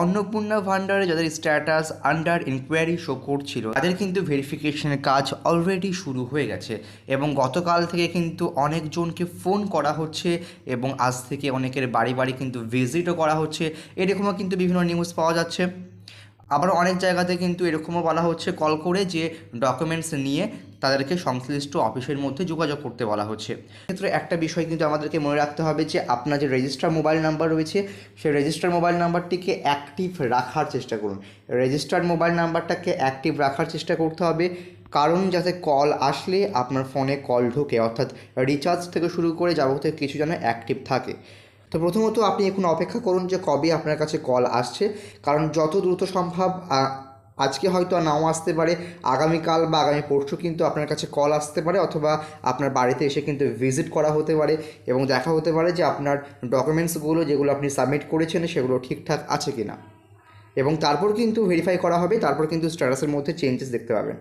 অন্নপূর্ণা ভান্ডারে যাদের status under inquiry show করছিল তাদের কিন্তু ভেরিফিকেশনের কাজ অলরেডি শুরু হয়ে গেছে এবং গতকাল থেকে কিন্তু অনেকজনকে ফোন করা হচ্ছে এবং আজ থেকে অনেকের বাড়ি বাড়ি কিন্তু ভিজিটও করা হচ্ছে। এরকমও কিন্তু বিভিন্ন নিউজ পাওয়া যাচ্ছে। আবার অনেক জায়গাতে কিন্তু এরকমও বলা হচ্ছে কল করে যে ডকুমেন্টস নিয়ে তাদেরকে সংশ্লিষ্ট অফিসের মধ্যে যোগাযোগ করতে বলা হচ্ছে। ক্ষেত্রে একটা বিষয় কিন্তু আমাদেরকে মনে রাখতে হবে যে আপনার যে রেজিস্টার মোবাইল নাম্বার রয়েছে সেই রেজিস্টার মোবাইল নাম্বারটিকে অ্যাক্টিভ রাখার চেষ্টা করুন। রেজিস্টার্ড মোবাইল নাম্বারটাকে অ্যাক্টিভ রাখার চেষ্টা করতে হবে, কারণ যাতে কল আসলে আপনার ফোনে কল ঢোকে, অর্থাৎ রিচার্জ থেকে শুরু করে যাবতীয় কিছু যেন অ্যাক্টিভ থাকে। তো প্রথমত আপনি এখন অপেক্ষা করুন যে কবে আপনার কাছে কল আসছে, কারণ যত দ্রুত সম্ভব আজকে হয়তো নাও আসতে পারে, আগামীকাল বা আগামী পরশু কিন্তু আপনার কাছে কল আসতে পারে, অথবা আপনার বাড়িতে এসে কিন্তু ভিজিট করা হতে পারে এবং দেখা হতে পারে যে আপনার ডকুমেন্টসগুলো যেগুলো আপনি সাবমিট করেছেন সেগুলো ঠিকঠাক আছে কি না, এবং তারপর কিন্তু ভেরিফাই করা হবে, তারপর কিন্তু স্ট্যাটাসের মধ্যে চেঞ্জেস দেখতে পাবেন।